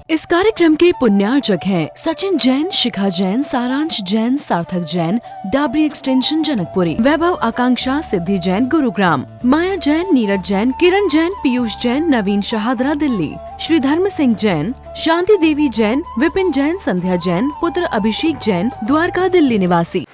इस कार्यक्रम के पुण्यार्चक हैं सचिन जैन, शिखा जैन, सारांश जैन, सार्थक जैन, डाबरी एक्सटेंशन जनकपुरी, वैभव आकांक्षा, सिद्धि जैन गुरुग्राम, माया जैन, नीरज जैन, किरण जैन, पीयूष जैन, नवीन शहादरा दिल्ली, श्री धर्म सिंह जैन, शांति देवी जैन, विपिन जैन, संध्या जैन, पुत्र अभिषेक जैन, द्वारका दिल्ली निवासी।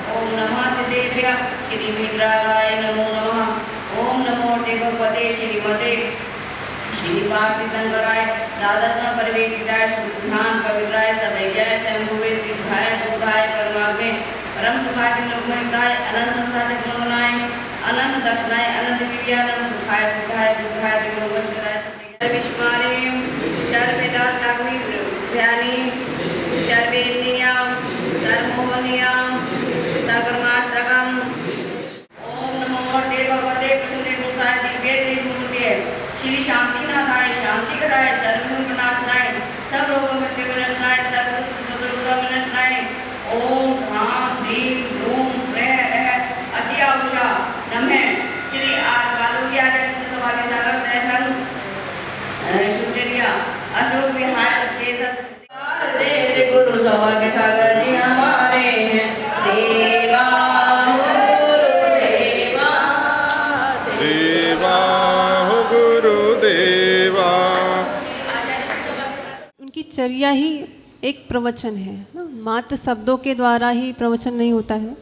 ओम नमः देव्या श्री विग्रहाय नमो नमः। ओम नमो भगवते श्रीमते श्रीपार्थितंकराय दादत्म परिवेशिताय शुद्धान पवित्राय सदैजय शंभुवे सिद्धाय बुद्धाय परमात्मे परम सुखाय लोकमयताय अनंत संसार गुणनाय अनंत दर्शनाय अनंत विद्यानंद सुखाय सुखाय बुद्धाय दिगोपस्कराय विश्वारे सर्वेदास रागवी ध्यानी सर्वेन्द्रियां सर्वमोहनियां सगर्माष्टकम्। ओम नमो भगवते कृष्णे गुसाय दिव्य मूर्ते श्री शांतिनाथाय शांतिकराय सर्वविघ्ननाशाय सब रोगों मृत्यु विनाशाय सर्व विनाशाय। ओम ह्रां ह्रीं ह्रूं ह्रैः अतिआवशा नमः श्री आकालोक्याय सौभाग्य सागर दर्शन शुक्रिया अशोक विहार के सब गुरु सौभाग्य सागर जी हमारे हैं देवा उनकी चर्या ही एक प्रवचन है ना, मात्र शब्दों के द्वारा ही प्रवचन नहीं होता है।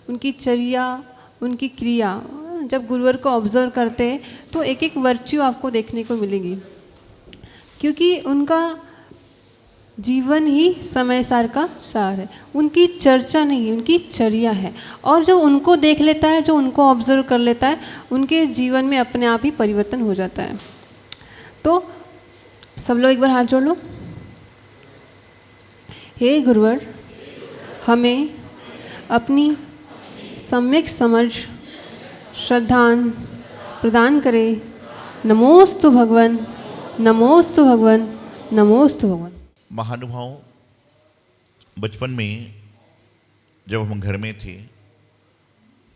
उनकी चर्या, उनकी क्रिया, जब गुरुवर को ऑब्जर्व करते हैं तो एक एक वर्च्यू आपको देखने को मिलेगी, क्योंकि उनका जीवन ही समय सार का सार है। उनकी चर्चा नहीं, उनकी चर्या है। और जो उनको देख लेता है, जो उनको ऑब्जर्व कर लेता है, उनके जीवन में अपने आप ही परिवर्तन हो जाता है। तो सब लोग एक बार हाथ जोड़ लो। हे गुरुवर, हमें अपनी सम्यक समझ श्रद्धान प्रदान करें। नमोस्तु भगवन, नमोस्तु भगवन, नमोस्तु भगवन। महानुभाव, बचपन में जब हम घर में थे,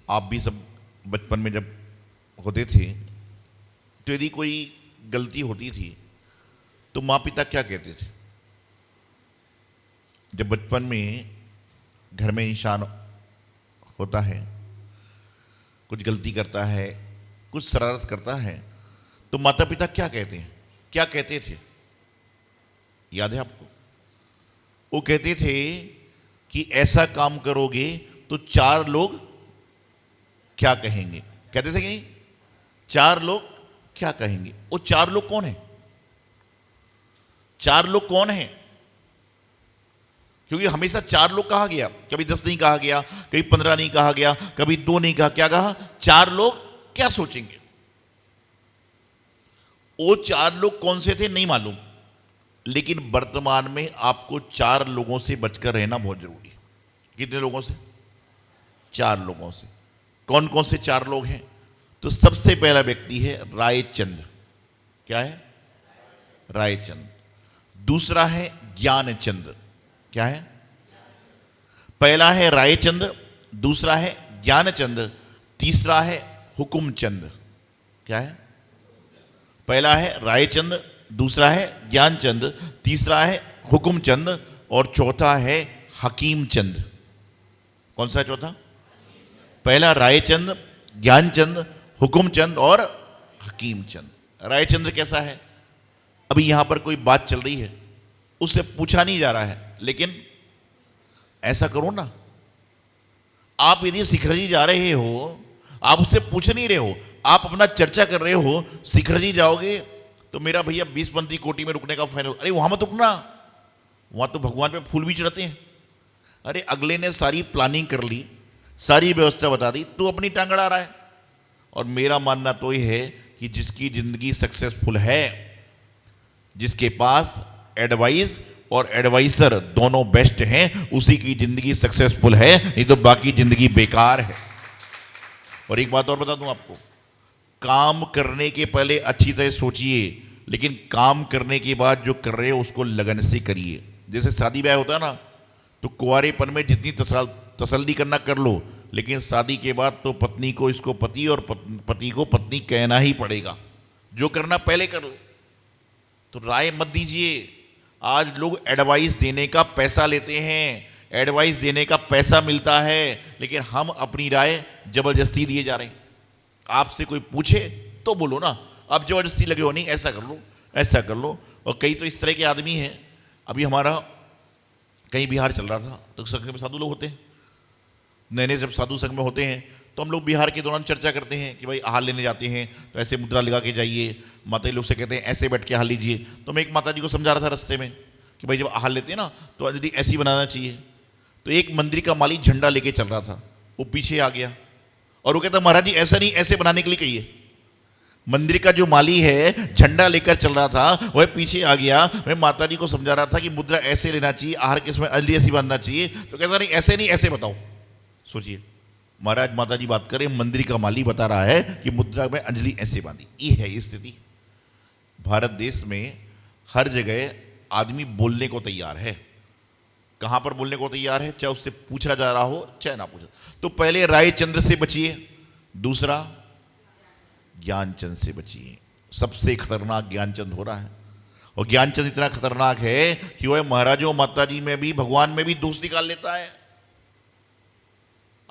आप भी सब बचपन में जब होते थे, तो यदि कोई गलती होती थी तो माँ पिता क्या कहते थे? जब बचपन में घर में इंसान होता है, कुछ गलती करता है, कुछ शरारत करता है, तो माता पिता क्या कहते हैं? क्या कहते थे? याद है आपको? वो कहते थे कि ऐसा काम करोगे तो 4 लोग क्या कहेंगे। कहते थे कि नहीं? 4 लोग क्या कहेंगे। वो 4 लोग कौन है? 4 लोग कौन है? क्योंकि हमेशा 4 लोग कहा गया, कभी 10 नहीं कहा गया, कभी 15 नहीं कहा गया, कभी 2 नहीं कहा। क्या कहा? 4 लोग क्या सोचेंगे। वो 4 लोग कौन से थे नहीं मालूम, लेकिन वर्तमान में आपको 4 लोगों से बचकर रहना बहुत जरूरी है। कितने लोगों से? 4 लोगों से। कौन कौन से 4 लोग हैं? तो सबसे पहला व्यक्ति है रायचंद। क्या है? रायचंद। दूसरा है ज्ञानचंद। क्या है? पहला है रायचंद, दूसरा है ज्ञानचंद, तीसरा है हुकुमचंद। क्या है? पहला है रायचंद, दूसरा है ज्ञानचंद, तीसरा है हुकुमचंद और चौथा है हकीमचंद। कौन सा है चौथा? पहला रायचंद, ज्ञानचंद, हुकुमचंद और हकीमचंद। रायचंद्र कैसा है? अभी यहां पर कोई बात चल रही है, उससे पूछा नहीं जा रहा है, लेकिन ऐसा करो ना, आप यदि शिखर जी जा रहे हो, आप उससे पूछ नहीं रहे हो, आप अपना चर्चा कर रहे हो, शिखर जी जाओगे तो मेरा भैया 20 कोटि में रुकने का फाइनल। अरे वहां मत रुकना, वहां तो भगवान पे फूल भी चढ़ते हैं। अरे अगले ने सारी प्लानिंग कर ली, सारी व्यवस्था बता दी, तू अपनी टांग अड़ा रहा है। और मेरा मानना तो ये है कि जिसकी जिंदगी सक्सेसफुल है, जिसके पास एडवाइस और एडवाइजर दोनों बेस्ट हैं, उसी की जिंदगी सक्सेसफुल है, नहीं तो बाकी जिंदगी बेकार है। और एक बात और बता दूं आपको, काम करने के पहले अच्छी तरह सोचिए, लेकिन काम करने के बाद जो कर रहे हो उसको लगन से करिए। जैसे शादी ब्याह होता है ना, तो कुंवारेपन में जितनी तसल्ली करना कर लो, लेकिन शादी के बाद तो पत्नी को इसको पति और पति को पत्नी कहना ही पड़ेगा। जो करना पहले कर लो, तो राय मत दीजिए। आज लोग एडवाइस देने का पैसा लेते हैं, एडवाइस देने का पैसा मिलता है, लेकिन हम अपनी राय जबरदस्ती दिए जा रहे हैं। आपसे कोई पूछे तो बोलो ना, अब जबरदस्ती लगे हो नहीं, ऐसा कर लो ऐसा कर लो। और कई तो इस तरह के आदमी हैं, अभी हमारा कहीं बिहार चल रहा था, तो संघ में साधु लोग होते हैं, नए नए जब साधु संघ में होते हैं तो हम लोग बिहार के दौरान चर्चा करते हैं कि भाई आहार लेने जाते हैं तो ऐसे मुद्रा लगा के जाइए, माता जी लोग से कहते हैं ऐसे बैठ के आहार लीजिए। तो मैं एक माता जी को समझा रहा था रास्ते में कि भाई जब आहार लेते हैं ना तो अंजलि ऐसी बनाना चाहिए। तो एक मंदिर का माली झंडा लेके चल रहा था, वो पीछे आ गया और वो कहता महाराज जी ऐसा नहीं, ऐसे बनाने के लिए कहिए। मंदिर का जो माली है झंडा लेकर चल रहा था, वह पीछे आ गया। मैं माता जी को समझा रहा था कि मुद्रा ऐसे लेना चाहिए, आहार किसमें अंजलि ऐसी बांधना चाहिए, तो कहता नहीं ऐसे बताओ। सोचिए, महाराज माता जी बात करें, मंदिर का माली बता रहा है कि मुद्रा में अंजलि ऐसे बांधी। ये है स्थिति। भारत देश में हर जगह आदमी बोलने को तैयार है। कहां पर बोलने को तैयार है? चाहे उससे पूछा जा रहा हो चाहे ना पूछा। तो पहले रायचंद्र से बचिए, दूसरा ज्ञानचंद से बचिए। सबसे खतरनाक ज्ञानचंद हो रहा है, और ज्ञानचंद इतना खतरनाक है कि वह महाराजों माता जी में भी भगवान में भी दोष निकाल लेता है।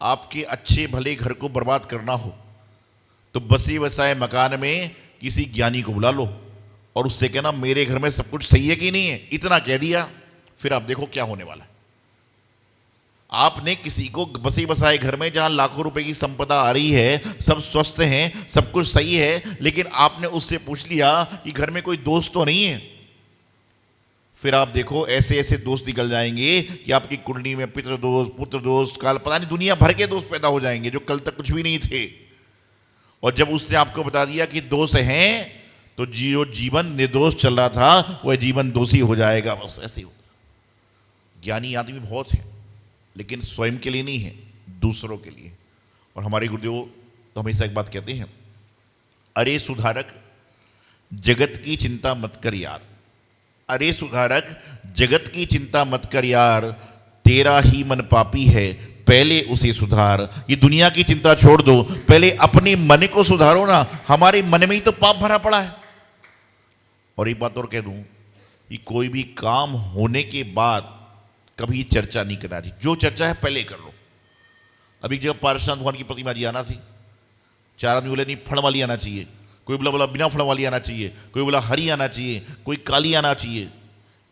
आपके अच्छे भले घर को बर्बाद करना हो तो बसे बसाए मकान में किसी ज्ञानी को बुला लो और उससे कहना मेरे घर में सब कुछ सही है कि नहीं है, इतना कह दिया, फिर आप देखो क्या होने वाला है। आपने किसी को बसे बसाए घर में जहां लाखों रुपए की संपदा आ रही है, सब स्वस्थ हैं, सब कुछ सही है, लेकिन आपने उससे पूछ लिया कि घर में कोई दोस्त तो नहीं है, फिर आप देखो ऐसे ऐसे दोस्त निकल जाएंगे कि आपकी कुंडली में पितृ दोष, पुत्र दोष, काल पता नहीं दुनिया भर के दोस्त पैदा हो जाएंगे जो कल तक कुछ भी नहीं थे। और जब उसने आपको बता दिया कि दोष हैं, तो जो जीवन निर्दोष चल रहा था वह जीवन दोषी हो जाएगा। बस ऐसे ही हो। ज्ञानी आदमी बहुत है, लेकिन स्वयं के लिए नहीं है, दूसरों के लिए। और हमारे गुरुदेव तो हमेशा एक बात कहते हैं, अरे सुधारक जगत की चिंता मत कर यार, अरे सुधारक जगत की चिंता मत कर यार, तेरा ही मन पापी है पहले उसे सुधार। ये दुनिया की चिंता छोड़ दो, पहले अपने मन को सुधारो ना। हमारे मन में ही तो पाप भरा पड़ा है। और एक बात और कह दूं कि कोई भी काम होने के बाद कभी चर्चा नहीं करना चाहिए। जो चर्चा है पहले कर लो। अभी जब पारसनाथ भगवान की प्रतिमा जी आना थी, 4 आदमी बोले नहीं फण वाली आना चाहिए, कोई बोला बिना फण वाली आना चाहिए, कोई बोला हरी आना चाहिए, कोई काली आना चाहिए।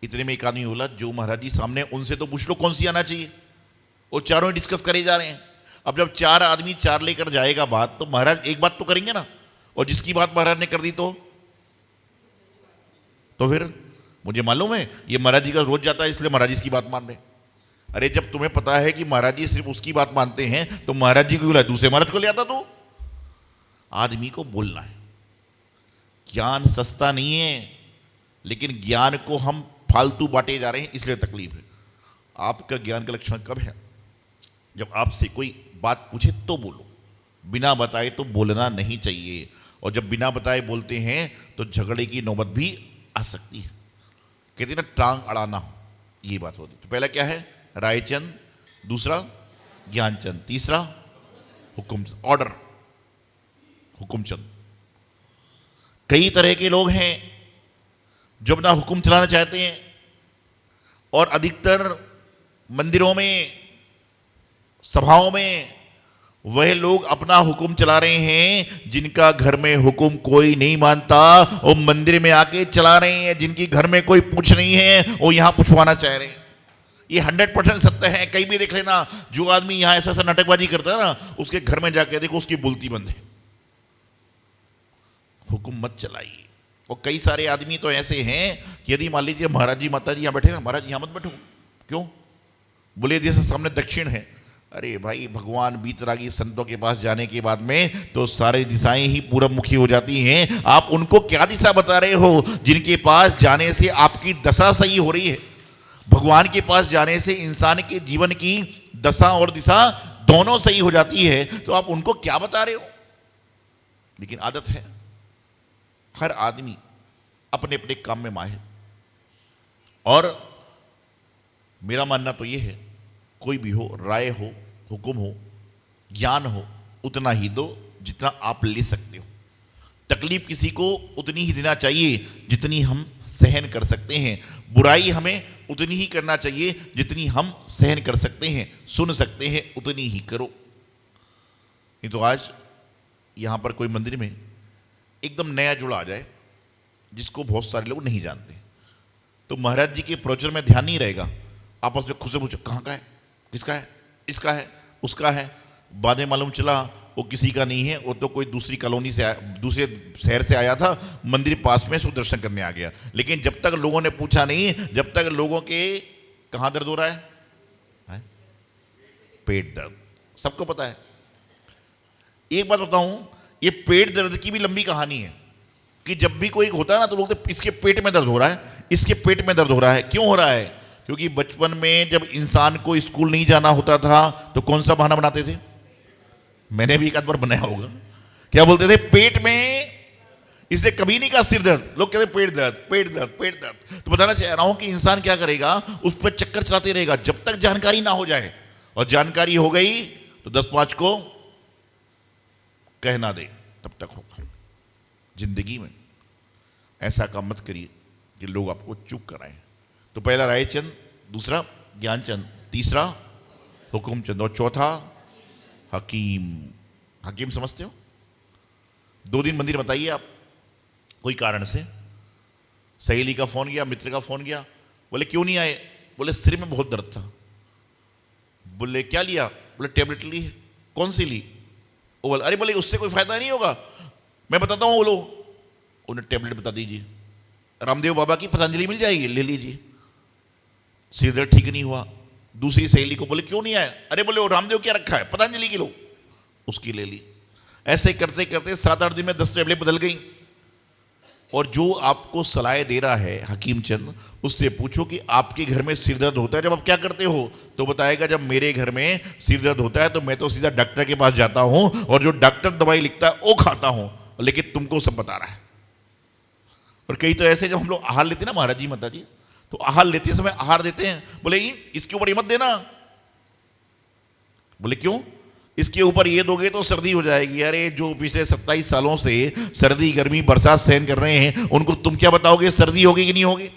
इतने में एक आदमी बोला जो महाराज जी सामने उनसे तो पूछ लो कौन सी आना चाहिए। वो चारों डिस्कस करे जा रहे हैं। अब जब 4 आदमी 4 लेकर जाएगा बात, तो महाराज एक बात तो करेंगे ना, और जिसकी बात महाराज ने कर दी तो फिर मुझे मालूम है ये महाराज जी का रोज जाता है इसलिए महाराज जी की बात मान रहे। अरे जब तुम्हें पता है कि महाराज जी सिर्फ उसकी बात मानते हैं तो महाराज जी को बुलाया, दूसरे महाराज को ले आता। तो आदमी को बोलना है। ज्ञान सस्ता नहीं है, लेकिन ज्ञान को हम फालतू बांटे जा रहे हैं, इसलिए तकलीफ है। आपका ज्ञान का लक्षण कब है? जब आपसे कोई बात पूछे तो बोलो, बिना बताए तो बोलना नहीं चाहिए। और जब बिना बताए बोलते हैं तो झगड़े की नौबत भी आ सकती है। कहते हैं ना टांग अड़ाना, ये बात होती है। तो पहला क्या है? रायचंद, दूसरा ज्ञानचंद, तीसरा हुकुम ऑर्डर हुकुमचंद। कई तरह के लोग हैं जो अपना हुक्म चलाना चाहते हैं, और अधिकतर मंदिरों में, सभाओं में वह लोग अपना हुक्म चला रहे हैं जिनका घर में हुक्म कोई नहीं मानता, वो मंदिर में आके चला रहे हैं। जिनकी घर में कोई पूछ नहीं है वो यहां पूछवाना चाह रहे हैं। ये 100% सत्य है। कहीं भी देख लेना, जो आदमी यहां ऐसा ऐसा नाटकबाजी करता है ना, उसके घर में जाके देखो उसकी बोलती बंद है। हुक्म मत चलाइए। और कई सारे आदमी तो ऐसे हैं कि यदि मान लीजिए महाराज जी माता जी यहाँ बैठे ना, महाराज यहाँ मत बैठो, क्यों? बोले जैसे सामने दक्षिण है। अरे भाई, भगवान बीतरागी संतों के पास जाने के बाद में तो सारी दिशाएं ही पूरब मुखी हो जाती हैं। आप उनको क्या दिशा बता रहे हो जिनके पास जाने से आपकी दशा सही हो रही है? भगवान के पास जाने से इंसान के जीवन की दशा और दिशा दोनों सही हो जाती है, तो आप उनको क्या बता रहे हो? लेकिन आदत है, हर आदमी अपने अपने काम में माहिर। और मेरा मानना तो यह है, कोई भी हो, राय हो, हुक्म हो, ज्ञान हो, उतना ही दो जितना आप ले सकते हो। तकलीफ किसी को उतनी ही देना चाहिए जितनी हम सहन कर सकते हैं। बुराई हमें उतनी ही करना चाहिए जितनी हम सहन कर सकते हैं, सुन सकते हैं, उतनी ही करो। नहीं तो आज यहाँ पर कोई मंदिर में एकदम नया जुड़ा आ जाए जिसको बहुत सारे लोग नहीं जानते, तो महाराज जी के प्रवचन में ध्यान नहीं रहेगा, आपस में खुद से पूछो कहाँ का है, किसका है, इसका है, उसका है। बाद में मालूम चला वो किसी का नहीं है, वो तो कोई दूसरी कॉलोनी से दूसरे शहर से आया था, मंदिर पास में सो दर्शन करने आ गया। लेकिन जब तक लोगों ने पूछा नहीं, जब तक लोगों के कहाँ दर्द हो रहा है? पेट दर्द, सबको पता है। एक बात बताऊं, ये पेट दर्द की भी लंबी कहानी है कि जब भी कोई होता है ना तो लोग इसके पेट में दर्द हो रहा है, इसके पेट में दर्द हो रहा है। क्यों हो रहा है? क्योंकि बचपन में जब इंसान को स्कूल नहीं जाना होता था तो कौन सा बहाना बनाते थे? मैंने भी एक आध बार बनाया होगा। क्या बोलते थे? पेट में, इसलिए कभी नहीं कहा सिर दर्द, लोग कहते पेट दर्द, पेट दर्द, पेट दर्द। तो बताना चाह रहा हूं कि इंसान क्या करेगा, उस पर चक्कर चलाते रहेगा जब तक जानकारी ना हो जाए, और जानकारी हो गई तो 10-5 को कहना दे, तब तक होगा। जिंदगी में ऐसा काम मत करिए कि लोग आपको चुप कराएं। तो पहला रायचंद, दूसरा ज्ञानचंद, तीसरा हुकुमचंद, और चौथा हकीम। हकीम समझते हो? 2 दिन मंदिर बताइए आप, कोई कारण से सहेली का फोन गया, मित्र का फोन गया, बोले क्यों नहीं आए? बोले सिर में बहुत दर्द था। बोले क्या लिया? बोले टेबलेट ली है। कौन सी ली? वो बोले अरे बोले उससे कोई फायदा नहीं होगा, मैं बताता हूँ। बोलो उन्हें टेबलेट बता दीजिए, रामदेव बाबा की पतंजलि मिल जाएगी, ले लीजिए। सिर दर्द ठीक नहीं हुआ। दूसरी सहेली को बोले क्यों नहीं आए? अरे बोले वो रामदेव क्या रखा है, पतंजलि की लो, उसकी ले ली। ऐसे करते करते 7-8 दिन में 10 टेबलेट बदल गई। और जो आपको सलाह दे रहा है हकीम चंद, उससे पूछो कि आपके घर में सिर दर्द होता है जब आप क्या करते हो? तो बताएगा जब मेरे घर में सिर दर्द होता है तो मैं तो सीधा डॉक्टर के पास जाता हूं और जो डॉक्टर दवाई लिखता है वो खाता हूं। लेकिन तुमको सब बता रहा है। और कई तो ऐसे जब हम लोग आहार लेते हैं ना महाराज जी, माता जी, तो आहार लेते समय आहार देते हैं, बोले इसके ऊपर ये मत देना। बोले क्यों? इसके ऊपर ये दोगे तो सर्दी हो जाएगी। अरे जो पिछले 27 सालों से सर्दी गर्मी बरसात सहन कर रहे हैं, उनको तुम क्या बताओगे सर्दी होगी कि नहीं होगी?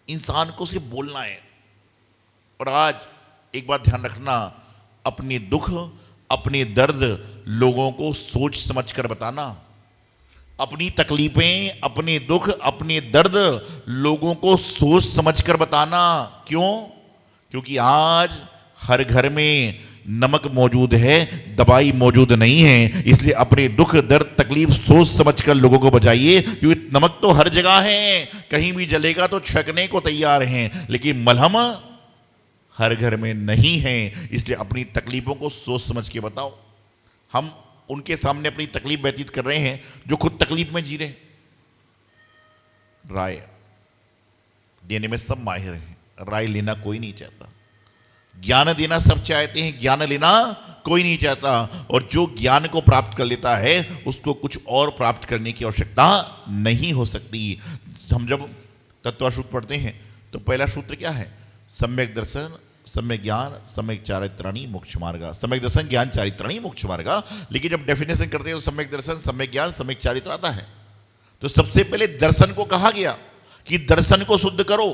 इंसान को सिर्फ बोलना है। और आज एक बात ध्यान रखना, अपने दुख अपने दर्द लोगों को सोच समझ कर बताना। अपनी तकलीफें, अपने दुख, अपने दर्द लोगों को सोच समझ कर बताना। क्यों? क्योंकि आज हर घर में नमक मौजूद है, दवाई मौजूद नहीं है। इसलिए अपने दुख दर्द तकलीफ सोच समझ कर लोगों को बचाइए, क्योंकि नमक तो हर जगह है, कहीं भी जलेगा तो छकने को तैयार हैं, लेकिन मलहम हर घर में नहीं है। इसलिए अपनी तकलीफों को सोच समझ के बताओ। हम उनके सामने अपनी तकलीफ व्यतीत कर रहे हैं जो खुद तकलीफ में जी रहे हैं। राय देने में सब माहिर हैं, राय लेना कोई नहीं चाहता। ज्ञान देना सब चाहते हैं, ज्ञान लेना कोई नहीं चाहता। और जो ज्ञान को प्राप्त कर लेता है उसको कुछ और प्राप्त करने की आवश्यकता नहीं हो सकती। हम जब तत्वसूत्र पढ़ते हैं तो पहला सूत्र क्या है? सम्यक दर्शन, सम्यक ज्ञान, सम्यक चारित्राणि मोक्ष मार्गा। सम्यक दर्शन, ज्ञान, चारित्राणि मोक्ष मार्गा। लेकिन जब डेफिनेशन करते हैं तो सम्यक दर्शन, सम्यक ज्ञान, सम्यक चारित्र आता है। तो सबसे पहले दर्शन को कहा गया कि दर्शन को शुद्ध करो।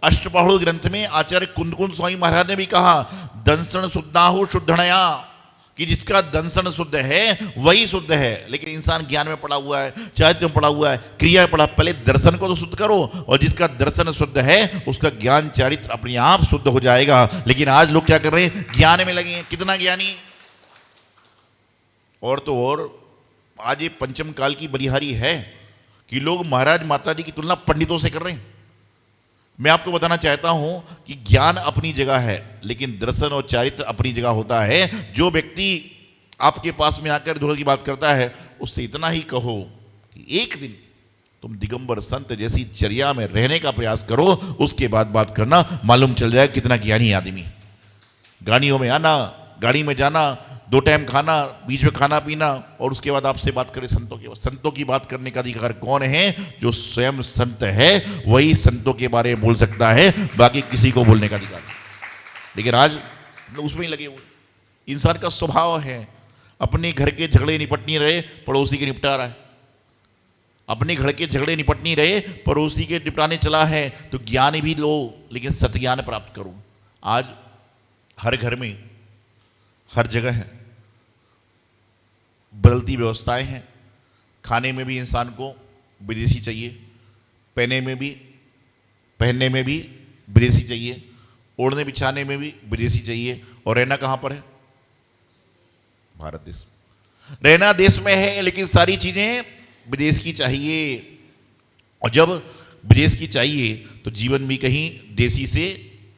अष्टपहणु ग्रंथ में आचार्य कुंदकुंद स्वामी महाराज ने भी कहा, दंसन शुद्धाहु शुद्धणया, कि जिसका दंसन शुद्ध है वही शुद्ध है। लेकिन इंसान ज्ञान में पड़ा हुआ है, चारित्र में पड़ा हुआ है, क्रिया में पड़ा। पहले दर्शन को तो शुद्ध करो, और जिसका दर्शन शुद्ध है उसका ज्ञान चारित्र अपने आप शुद्ध हो जाएगा। लेकिन आज लोग क्या कर रहे हैं? ज्ञान में लगे हैं। कितना ज्ञानी! और तो और आज ये पंचम काल की बलिहारी है कि लोग महाराज माता जी की तुलना पंडितों से कर रहे हैं। मैं आपको बताना चाहता हूं कि ज्ञान अपनी जगह है, लेकिन दर्शन और चारित्र अपनी जगह होता है। जो व्यक्ति आपके पास में आकर धर्म की बात करता है उससे इतना ही कहो कि एक दिन तुम दिगंबर संत जैसी चर्या में रहने का प्रयास करो, उसके बाद बात करना, मालूम चल जाए कितना ज्ञानी आदमी। गाड़ियों में आना, गाड़ी में जाना, 2 टाइम खाना, बीच में खाना पीना, और उसके बाद आपसे बात करें संतों के। संतों की बात करने का अधिकार कौन है? जो स्वयं संत है वही संतों के बारे में बोल सकता है, बाकी किसी को बोलने का अधिकार नहीं। लेकिन आज उसमें ही लगे हुए। इंसान का स्वभाव है अपने घर के झगड़े निपट नहीं रहे, पड़ोसी के निपटा रहा है। अपने घर के झगड़े निपट नहीं रहे, पड़ोसी के निपटाने चला है। तो ज्ञान भी लो, लेकिन सत्ज्ञान प्राप्त करो। आज हर घर में, हर जगह है, बदलती व्यवस्थाएं हैं। खाने में भी इंसान को विदेशी चाहिए, पहनने में भी विदेशी चाहिए, ओढ़ने बिछाने में भी विदेशी चाहिए। और रहना कहाँ पर है? भारत देश। रहना देश में है, लेकिन सारी चीजें विदेश की चाहिए। और जब विदेश की चाहिए तो जीवन भी कहीं देशी से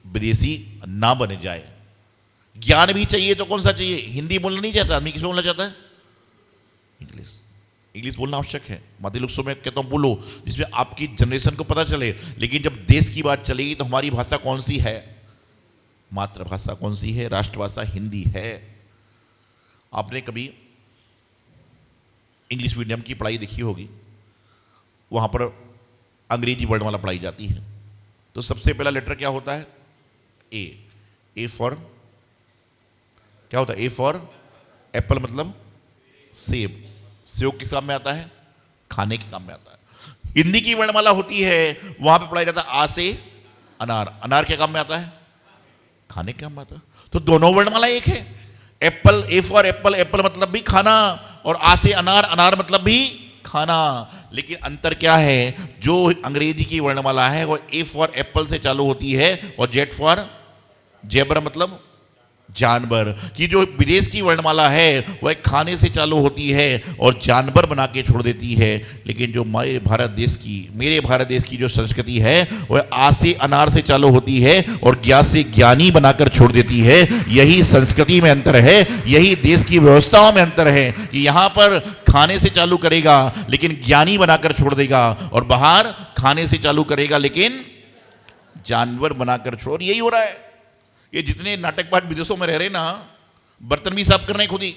विदेशी ना बन जाए। ज्ञान भी चाहिए तो कौन सा चाहिए? हिंदी बोलना नहीं चाहता आदमी, किस में बोलना चाहता है? इंग्लिश बोलना आवश्यक है। माध्यमिक लोग मैं कहता हूं बोलो, जिसमें आपकी जनरेशन को पता चले। लेकिन जब देश की बात चलेगी तो हमारी भाषा कौन सी है? मातृभाषा कौन सी है? राष्ट्रभाषा हिंदी है। आपने कभी इंग्लिश मीडियम की पढ़ाई देखी होगी, वहाँ पर अंग्रेजी वर्णमाला पढ़ाई जाती है। तो सबसे पहला लेटर क्या होता है? ए फॉर क्या होता है? ए फॉर एप्पल, मतलब सेब। सेब किस काम में आता है? खाने के काम में आता है। हिंदी की वर्णमाला होती है, वहाँ पे पढ़ाया जाता है आ से अनार। अनार क्या काम में आता है? खाने के काम में आता है। तो दोनों वर्णमाला एक है। Apple, A for Apple, Apple मतलब भी खाना, और आ से अनार, अनार मतलब भी खाना। लेकिन अंतर क्या है? जो अंग्रेजी की वर्णमाला है वो ए फॉर एप्पल से चालू होती है, और जेड फॉर जेब्रा मतलब जानवर। कि जो विदेश की वर्णमाला है वह खाने से चालू होती है और जानवर बना के छोड़ देती है। लेकिन जो मेरे भारत देश की जो संस्कृति है वह आ से अनार से चालू होती है और ज्ञा से ज्ञानी बनाकर छोड़ देती है। यही संस्कृति में अंतर है, यही देश की व्यवस्थाओं में अंतर है कि यहाँ पर खाने से चालू करेगा लेकिन ज्ञानी बनाकर छोड़ देगा, और बाहर खाने से चालू करेगा लेकिन जानवर बनाकर छोड़। यही हो रहा है। ये जितने नाटकबाज विदेशों में रह रहे ना, बर्तन भी साफ कर रहे हैं खुद ही,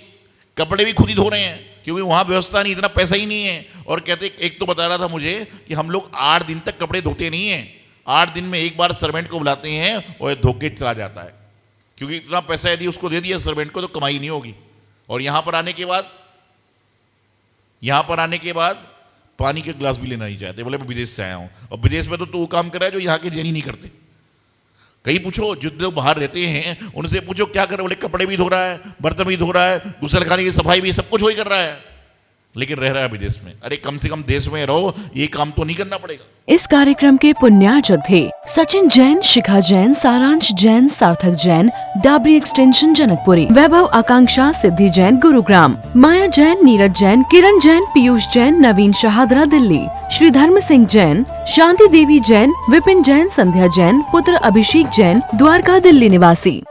कपड़े भी खुद ही धो रहे हैं, क्योंकि वहाँ व्यवस्था नहीं, इतना पैसा ही नहीं है। और कहते, एक तो बता रहा था मुझे कि हम लोग 8 दिन तक कपड़े धोते नहीं हैं, 8 दिन में एक बार सर्वेंट को बुलाते हैं और धो के चला जाता है, क्योंकि इतना पैसा यदि उसको दे दिया सर्वेंट को तो कमाई नहीं होगी। और यहाँ पर आने के बाद पानी के गिलास भी लेना नहीं चाहते, बोले मैं विदेश से आया हूँ। और विदेश में तो वो काम कर रहा है जो यहाँ के जैनी नहीं करते। कहीं पूछो जो बाहर रहते हैं उनसे पूछो क्या कर रहे, बोले कपड़े भी धो रहा है, बर्तन भी धो रहा है, गुसलखाने की सफाई भी, सब कुछ वही कर रहा है, लेकिन रह रहा है विदेश में। अरे कम से कम देश में रहो, ये काम तो नहीं करना पड़ेगा। इस कार्यक्रम के पुण्यार्चक थे सचिन जैन, शिखा जैन, सारांश जैन, सार्थक जैन, डाबरी एक्सटेंशन जनकपुरी, वैभव आकांक्षा सिद्धि जैन गुरुग्राम, माया जैन, नीरज जैन, किरण जैन, पीयूष जैन, नवीन शहादरा दिल्ली, श्री धर्म सिंह जैन, शांति देवी जैन, विपिन जैन, संध्या जैन, पुत्र अभिषेक जैन, द्वारका दिल्ली निवासी।